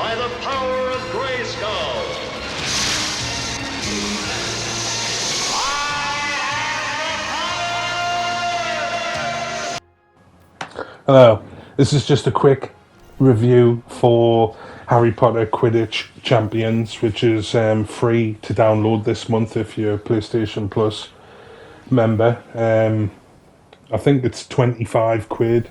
by the power of Grayskull. Hello, this is just a quick review for Harry Potter Quidditch Champions, which is free to download this month if you're a PlayStation Plus member. I think it's 25 quid.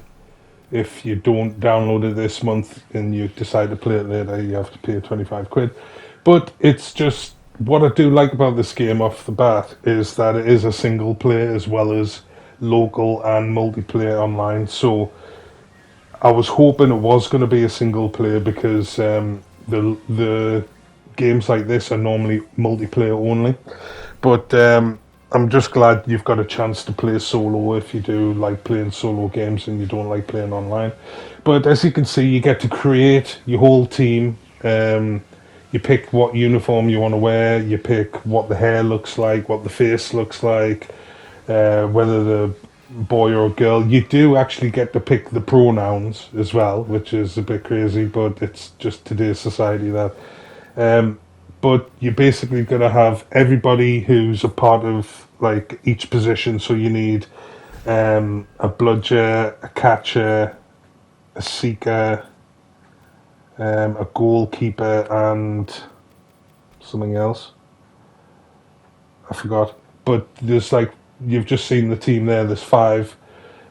If you don't download it this month and you decide to play it later, you have to pay 25 quid. But it's just, what I do like about this game off the bat is that it is a single player as well as local and multiplayer online. So I was hoping it was going to be a single player because the games like this are normally multiplayer only. But I'm just glad you've got a chance to play solo if you do like playing solo games and you don't like playing online. But as you can see, you get to create your whole team. You pick what uniform you want to wear. You pick what the hair looks like, what the face looks like, whether the boy or girl. You do actually get to pick the pronouns as well, which is a bit crazy, but it's just today's society that. But you're basically going to have everybody who's a part of like each position. So you need a bludger, a catcher, a seeker, a goalkeeper, and something else. I forgot. But there's like, you've just seen the team there. There's five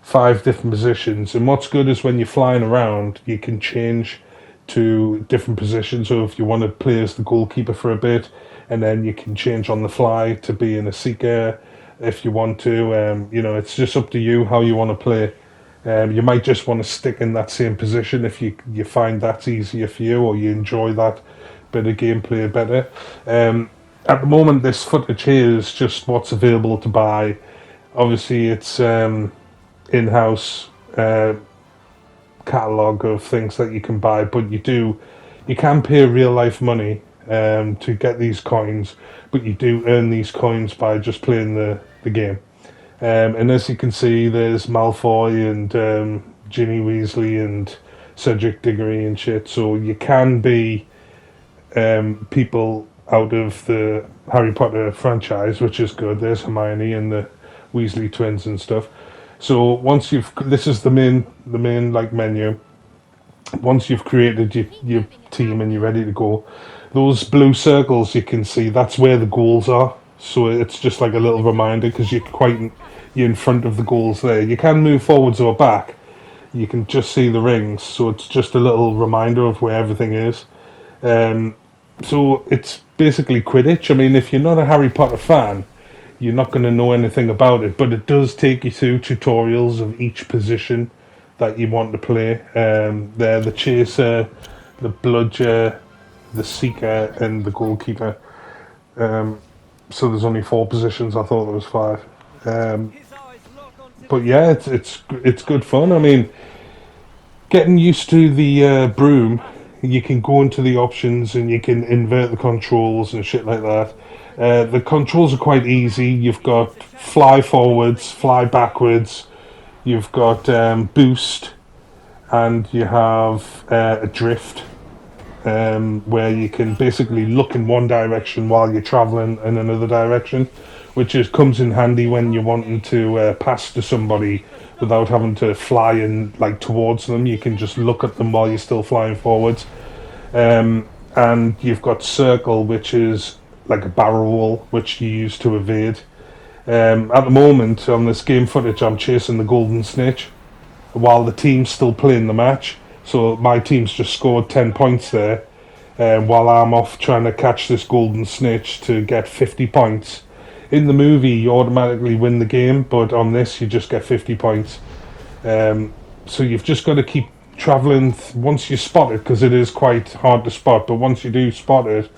different positions. And what's good is when you're flying around, you can change to different positions. So if you want to play as the goalkeeper for a bit, and then you can change on the fly to being a seeker if you want to. It's just up to you how you want to play. You might just want to stick in that same position if you find that's easier for you, or you enjoy that bit of gameplay better. At the moment, this footage here is just what's available to buy. Obviously, it's in-house catalogue of things that you can buy, but you can pay real life money to get these coins, but you do earn these coins by just playing the game. And as you can see, there's Malfoy and Ginny Weasley and Cedric Diggory and shit, so you can be people out of the Harry Potter franchise, which is good. There's Hermione and the Weasley twins and stuff. So once this is the main like menu. Once you've created your team and you're ready to go, those blue circles you can see, that's where the goals are. So it's just like a little reminder because you're in front of the goals there. You can move forwards or back. You can just see the rings, so it's just a little reminder of where everything is. So it's basically Quidditch. I mean, if you're not a Harry Potter fan, you're not going to know anything about it, but it does take you through tutorials of each position that you want to play. They're the chaser, the bludger, the seeker, and the goalkeeper. So there's only 4 positions. I thought there was 5. But yeah, it's good fun. I mean, getting used to the broom, you can go into the options and you can invert the controls and shit like that. The controls are quite easy. You've got fly forwards, fly backwards. You've got boost, and you have a drift, where you can basically look in one direction while you're traveling in another direction, which comes in handy when you're wanting to pass to somebody without having to fly in like towards them. You can just look at them while you're still flying forwards. And you've got circle, which is like a barrel roll, which you use to evade. At the moment on this game footage, I'm chasing the golden snitch while the team's still playing the match. So my team's just scored 10 points there, while I'm off trying to catch this golden snitch to get 50 points. In the movie, you automatically win the game, but on this, you just get 50 points. So you've just got to keep traveling once you spot it, because it is quite hard to spot, but once you do spot it,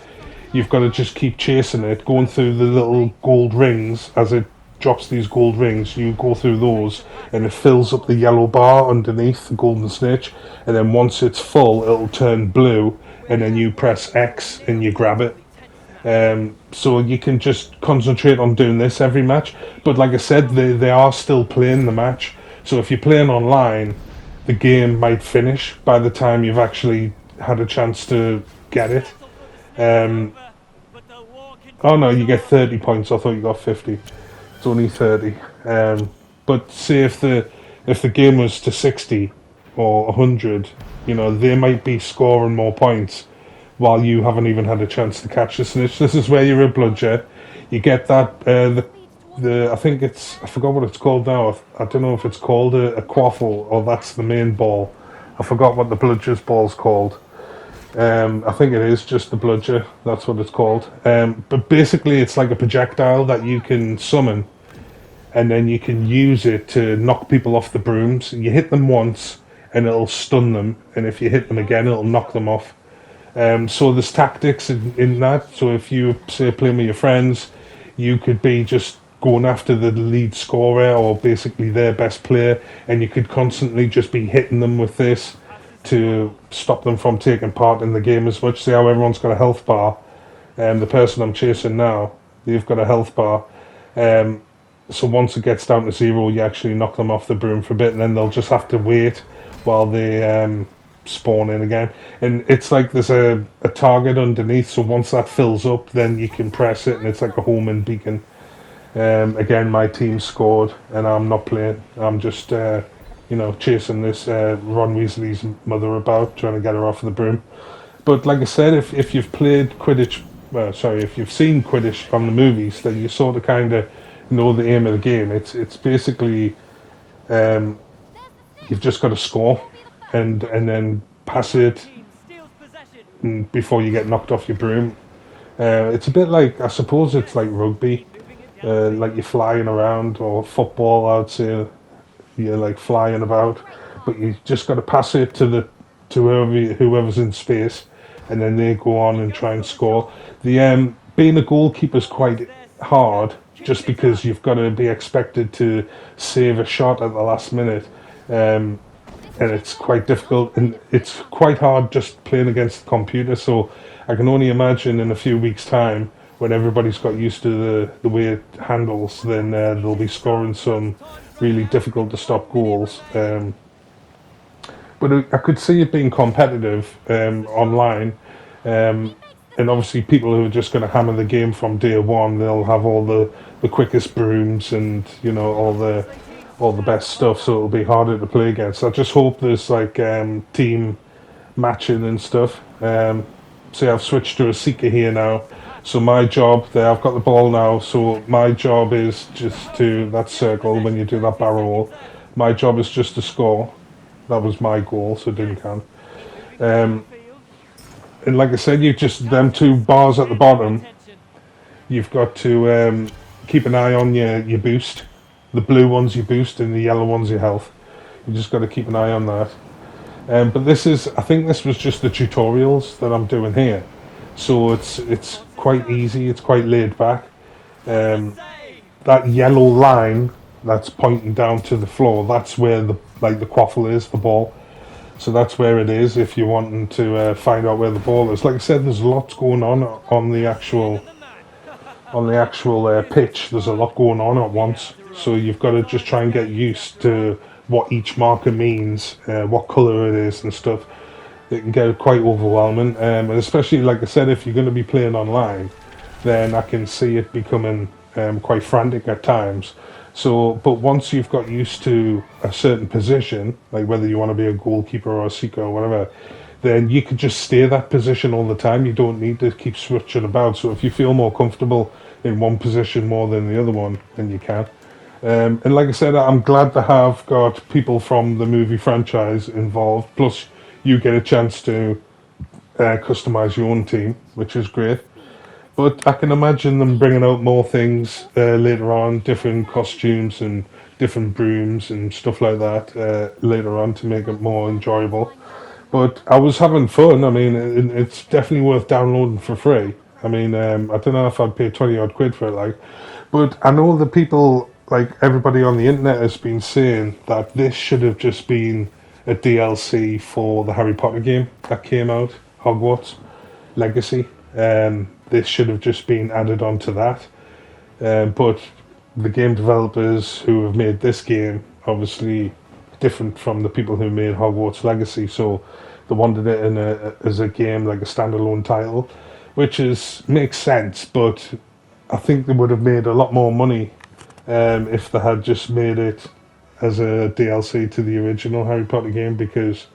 you've got to just keep chasing it, going through the little gold rings. As it drops these gold rings, you go through those, and it fills up the yellow bar underneath the golden snitch, and then once it's full, it'll turn blue, and then you press X and you grab it. So you can just concentrate on doing this every match. But like I said, they are still playing the match. So if you're playing online, the game might finish by the time you've actually had a chance to get it. Um, oh no, you get 30 points. I thought you got 50. It's only 30. But say if the game was to 60 or 100, you know, they might be scoring more points while you haven't even had a chance to catch the snitch. This is where you're a bludger. You get that I think I forgot what it's called now. I don't know if it's called a quaffle or that's the main ball. I forgot what the bludger's ball's called. I think it is just the bludger. That's what it's called. But basically, it's like a projectile that you can summon, and then you can use it to knock people off the brooms. You hit them once, and it'll stun them, and if you hit them again, it'll knock them off. So there's tactics in that. So if you say playing with your friends, you could be just going after the lead scorer or basically their best player, and you could constantly just be hitting them with this to stop them from taking part in the game as much. See how everyone's got a health bar. The person I'm chasing now, they've got a health bar. So once it gets down to 0, you actually knock them off the broom for a bit, and then they'll just have to wait while they spawn in again. And it's like there's a target underneath, so once that fills up, then you can press it, and it's like a homing beacon. Again, my team scored, and I'm not playing. I'm just, chasing this Ron Weasley's mother about, trying to get her off the broom. But like I said, if you've played Quidditch, if you've seen Quidditch from the movies, then you sort of kind of know the aim of the game. It's basically you've just got to score and then pass it before you get knocked off your broom. It's a bit like, I suppose it's like rugby, like you're flying around, or football, I'd say you're like flying about, but you just got to pass it to whoever's in space, and then they go on and try and score. The being a goalkeeper's quite hard, just because you've got to be expected to save a shot at the last minute, and it's quite difficult, and it's quite hard just playing against the computer. So I can only imagine in a few weeks' time, when everybody's got used to the way it handles, then they'll be scoring some really difficult to stop goals. But I could see it being competitive online. And obviously people who are just going to hammer the game from day one, they'll have all the quickest brooms and, you know, all the best stuff, so it'll be harder to play against. I just hope there's like team matching and stuff. See, I've switched to a seeker here now. So my job there, I've got the ball now, so my job is just to, that circle when you do that barrel roll, my job is just to score. That was my goal, so it didn't count. And like I said, you just, them two bars at the bottom, you've got to keep an eye on your boost. The blue one's your boost and the yellow one's your health. You just got to keep an eye on that. But I think this was just the tutorials that I'm doing here. So it's quite easy, it's quite laid back. That yellow line that's pointing down to the floor, that's where the quaffle is, the ball. So that's where it is if you're wanting to find out where the ball is. Like I said, there's lots going on the actual pitch. There's a lot going on at once. So you've got to just try and get used to what each marker means, what colour it is and stuff. It can get quite overwhelming, and especially, like I said, if you're going to be playing online, then I can see it becoming quite frantic at times. So, but once you've got used to a certain position, like whether you want to be a goalkeeper or a seeker or whatever, then you can just stay that position all the time. You don't need to keep switching about. So if you feel more comfortable in one position more than the other one, then you can. And like I said, I'm glad to have got people from the movie franchise involved. Plus, you get a chance to customize your own team, which is great. But I can imagine them bringing out more things later on, different costumes and different brooms and stuff like that later on to make it more enjoyable. But I was having fun. I mean, it's definitely worth downloading for free. I mean, I don't know if I'd pay 20 odd quid for it, but I know the people, like everybody on the internet has been saying that this should have just been a DLC for the Harry Potter game that came out, Hogwarts Legacy. This should have just been added on to that. But the game developers who have made this game, obviously different from the people who made Hogwarts Legacy, so they wanted it as a game, like a standalone title, which makes sense. But I think they would have made a lot more money if they had just made it as a DLC to the original Harry Potter game, because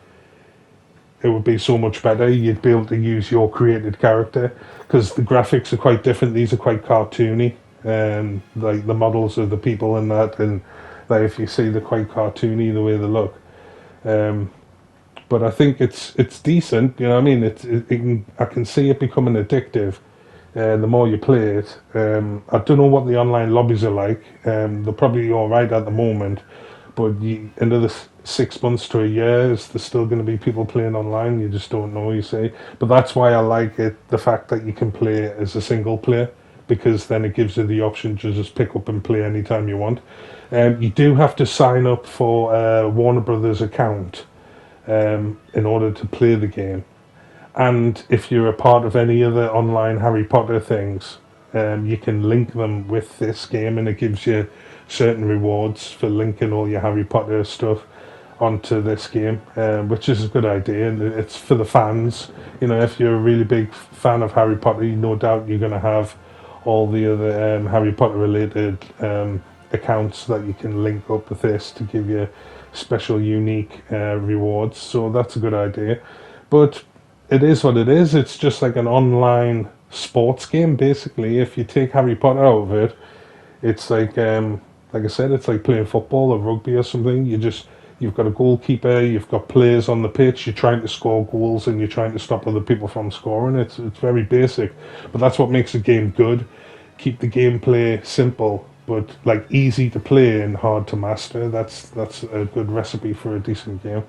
it would be so much better. You'd be able to use your created character, because the graphics are quite different. These are quite cartoony, like the models of the people in that, and like if you see, they're quite cartoony the way they look. But I think it's decent. You know what I mean? I can see it becoming addictive. The more you play it, I don't know what the online lobbies are like. They're probably all right at the moment, but another 6 months to a year, is there still going to be people playing online? You just don't know, you see. But that's why I like it, the fact that you can play it as a single player, because then it gives you the option to just pick up and play anytime you want. You do have to sign up for a Warner Brothers account in order to play the game. And if you're a part of any other online Harry Potter things, you can link them with this game, and it gives you certain rewards for linking all your Harry Potter stuff onto this game, which is a good idea, and it's for the fans. You know, if you're a really big fan of Harry Potter, no doubt you're going to have all the other Harry Potter related accounts that you can link up with this to give you special, unique rewards. So that's a good idea. But it is what it is. It's just like an online sports game, basically. If you take Harry Potter out of it, it's like I said, it's like playing football or rugby or something. You've got a goalkeeper, you've got players on the pitch, you're trying to score goals, and you're trying to stop other people from scoring. It's very basic, but that's what makes a game good. Keep the gameplay simple, but like easy to play and hard to master. That's a good recipe for a decent game.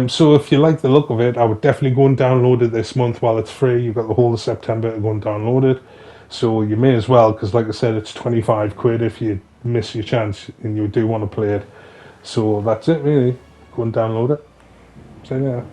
So if you like the look of it, I would definitely go and download it this month while it's free. You've got the whole of September to go and download it. So you may as well, because like I said, it's 25 quid if you miss your chance and you do want to play it. So that's it really. Go and download it. So yeah.